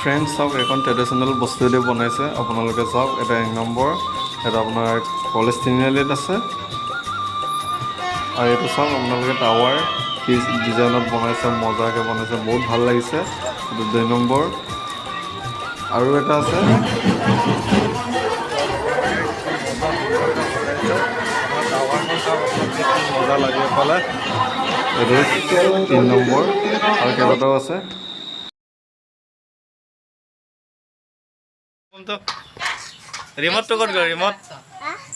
friends চাওক এখন traditional বস্তু দি বনাইছে আপোনালোকে চাওক এটা 1 নম্বৰ এটা আপোনাৰ কলেজ তিনিআলিত আছে আৰু এইটো চাওক আপোনালোকে টাৱাৰ কি ডিজাইনত বনাইছে মজাকৈ বনাইছে বহুত ভাল লাগিছে এইটো 2 নম্বৰ আৰু এটা আছে মজা লাগে পালে এইটো 3 নম্বৰ আৰু কেইবাটাও আছে रिमोट तो कौन कर रिमोट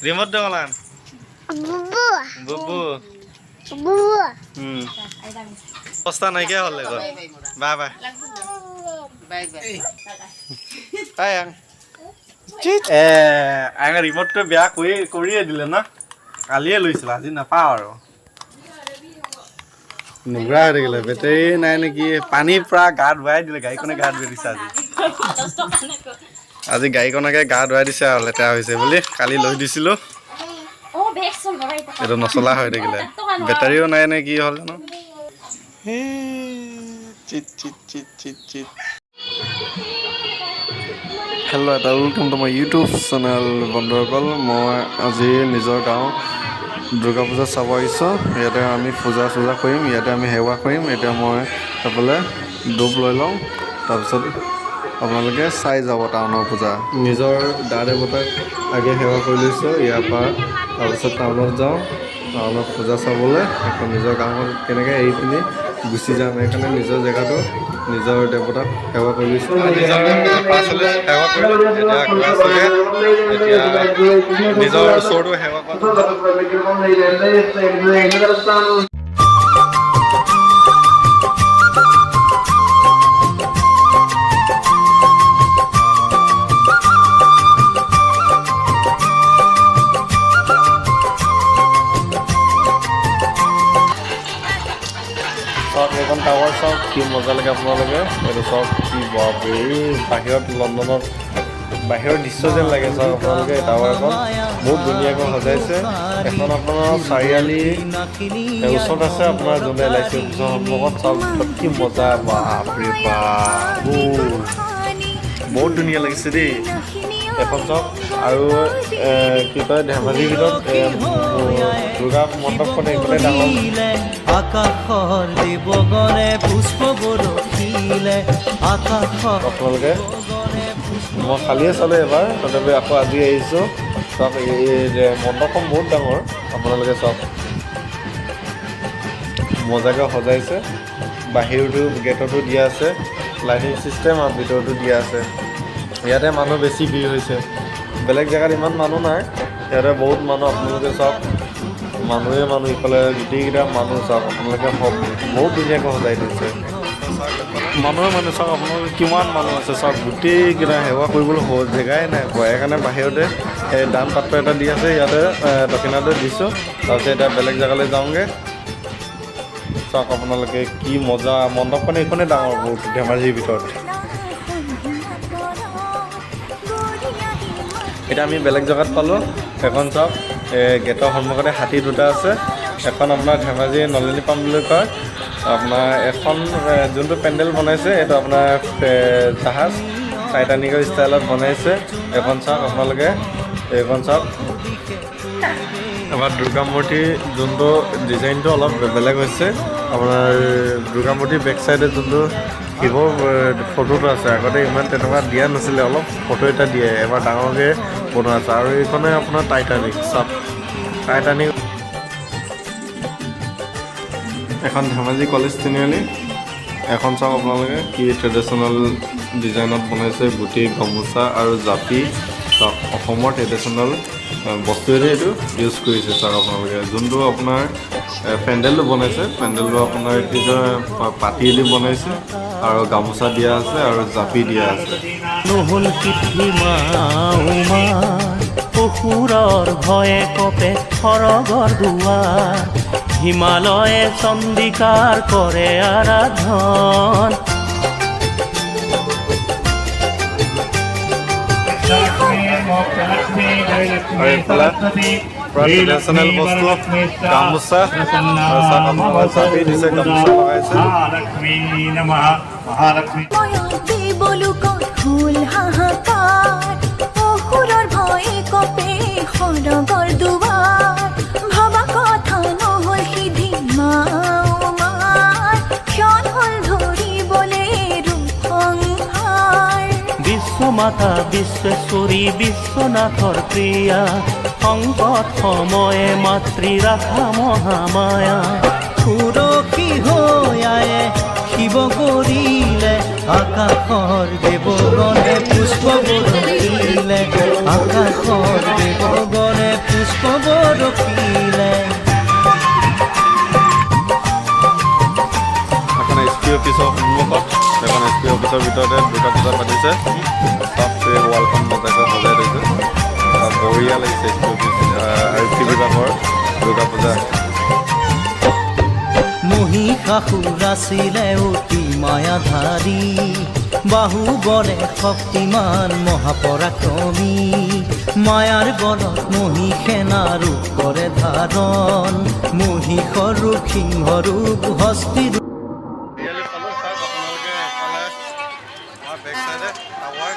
रिमोट तो कौन बुबू बुबू बुबू पस्ता नहीं क्या होले कर bye bye bye bye hi आंग चिट आंग रिमोट तो ब्याह कोई दिले ना कालिए लुइसला আজি নাপা আৰু নুগ্ৰা হৈ গলে বেটাৰী নাই নেকি পানী পুৰা গা ধুৱাই দিলে গাড়ীখনে গা ধুৱাই দিছে আজি গাড়ীখনকে গা ধুৱাই দিছে আৰু লেতেৰা হৈছে বুলি কালি লৈ দিছিলোঁ এইটো নচলা হৈ থাকিলে বেটাৰীও নাই নে কি হ'ল জানো হেল্ল' এটা welcome to my YouTube channel বন্ধুসকল মই আজি নিজৰ গাঁও দুৰ্গা পূজা চাব আহিছোঁ ইয়াতে আমি পূজা চূজা কৰিম ইয়াতে আমি সেৱা কৰিম এতিয়া মই সেইফালে ডুব লৈ লওঁ তাৰপিছত আপোনালোকে চাই যাব টাউনৰ পূজা নিজৰ দা দেৱতাক আগে সেৱা কৰি লৈছোঁ ইয়াৰ পৰা তাৰপিছত টাউনত যাওঁ টাউনত পূজা চাবলৈ আকৌ নিজৰ গাঁৱত কেনেকৈ এৰি পিনি গুচি যাম সেইকাৰণে নিজৰ জেগাটো নিজৰ দেৱতাক সেৱা কৰি লৈছোঁ নিজৰ ওচৰতো সেৱা এখন টাৱাৰ চাওক কি মজা লাগে আপোনালোকে এইটো চাওক কি বাপৰে বাহিৰত লণ্ডনত বাহিৰৰ দৃশ্য যেন লাগে চাওক আপোনালোকে টাৱাৰখন বহুত ধুনীয়াকৈ সজাইছে এখন আপোনাৰ চাৰিআলি ওচৰত আছে আপোনাৰ যোনে এলাইচি অফিচৰ সন্মুখত চাওক কি মজা বাপৰে বাপ বহুত ধুনীয়া লাগিছে দেই এখন চাওক আৰু কি কয় ধেমাজিৰ ভিতৰত দুৰ্গা মণ্ডপখন এইফালে ডাঙৰ আকাশৰ দেৱগণে পুষ্প বৰষিলে আপোনালোকে মই খালিয়ে চালোঁ এবাৰ তথাপি আকৌ আজি আহিছোঁ চাওক এই মণ্ডপখন বহুত ডাঙৰ আপোনালোকে চাওক মজাকৈ সজাইছে বাহিৰতো গেটতো দিয়া আছে লাইটিং চিষ্টেম আৰু ভিতৰতো দিয়া আছে ইয়াতে মানুহ বেছি ভিৰ হৈছে বেলেগ জেগাত ইমান মানুহ নাই ইয়াতে বহুত মানুহ আপোনালোকে চাওক মানুহে মানুহ ইফালে গোটেইকেইটা মানুহ চাওক আপোনালোকে বহুত ধুনীয়াকৈ সজাই দিছে মানুহে মানুহ চাওক আপোনালোকে কিমান মানুহ আছে চাওক গোটেইকেইটা সেৱা কৰিবলৈ জেগাই নাই পোৱা সেইকাৰণে বাহিৰতে এই দান পাত্ৰ এটা দি আছে ইয়াতে দক্ষিণাতে দিছোঁ তাৰপিছত এতিয়া বেলেগ জেগালৈ যাওঁগৈ চাওক আপোনালোকে কি মজা মণ্ডপখন এইখনে ডাঙৰ বহুত ধেমাজিৰ ভিতৰত এতিয়া আমি বেলেগ জেগাত পালোঁ এখন চাওক গেটৰ সন্মুখতে হাতী দুটা আছে এখন আপোনাৰ ধেমাজি নলিনী পাম বুলি কয় আপোনাৰ এখন যোনটো পেণ্ডেল বনাইছে এইটো আপোনাৰ জাহাজ টাইটানিকৰ ষ্টাইলত বনাইছে এখন চাওক আপোনালোকে এইখন চাওক আমাৰ দুৰ্গা মূৰ্তি যোনটো ডিজাইনটো অলপ বেলেগ হৈছে আপোনাৰ দুৰ্গা মূৰ্তিৰ বেক চাইডে যোনটো শিৱৰ ফটোটো আছে আগতে ইমান তেনেকুৱা দিয়া নাছিলে অলপ ফটো এটা দিয়ে এবাৰ ডাঙৰকৈ বনোৱা আছে আৰু এইখনে আপোনাৰ টাইটানিক চাওক টাইটানিক এখন ধেমাজি কলেজ তিনিআলি এখন চাওক আপোনালোকে কি ট্ৰেডিশ্যনেল ডিজাইনত বনাইছে গোটেই গামোচা আৰু জাপি চাওক অসমৰ ট্ৰেডিশ্যনেল বস্তুৱেৰে এইটো ইউজ কৰিছে চাওক আপোনালোকে যোনটো আপোনাৰ পেণ্ডেলটো বনাইছে পেণ্ডেলটো আপোনাৰ পাতি দি বনাইছে আৰু গামোচা দিয়া আছে আৰু জাপি দিয়া আছে অসুৰৰ ভয়ে কপে সৰগৰ দুৱাৰ হিমালয়ে চন্দিকাৰ কৰে আৰাধন ট্ৰেডিশ্যনেল বস্তু গামোচা জাপি দিছে গামোচা লগাইছে জগমাতা বিশ্বেশ্বৰী বিশ্বনাথৰ প্ৰিয়া সংকট সময়ে মাতৃ ৰাখা মহামায়া সুৰক্ষী হৈ আয়ে শিৱ কৰিলে আকাশৰ দেৱগণে পুষ্প বৰষিলে আকাশৰ দেৱগণে পুষ্প বৰষিলে এখন SP অফিচৰ সন্মুখত এখন SP অফিচৰ ভিতৰতে দুৰ্গা পূজা পাতিছে চব ৱালখন মজাকৈ সজাই থৈছে বঢ়িয়া লাগিছে SP অফিচ আৰক্ষী বিভাগৰ দুৰ্গা পূজা মহিষাসুৰ আছিলে অতি মায়াধাৰী বাহুবলে শক্তিমান মহাপৰাক্ৰমী মায়াৰ বলত মহিষে নাৰূপ কৰে ধাৰণ মহিষৰ ৰূপ সিংহ ৰূপ হস্তি ৰিয়েলি পালোঁ চাওক আপোনালোকে এইফালে আমাৰ বেক চাইডে টাৱাৰ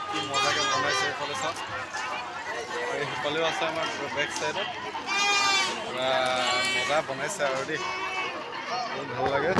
কি মজাকৈ বনাইছে এইফালে চাওক আৰু সেইফালেও আছে আমাৰ বেক চাইডত পুৰা মজা বনাইছে আৰু দেই বহুত ভাল লাগে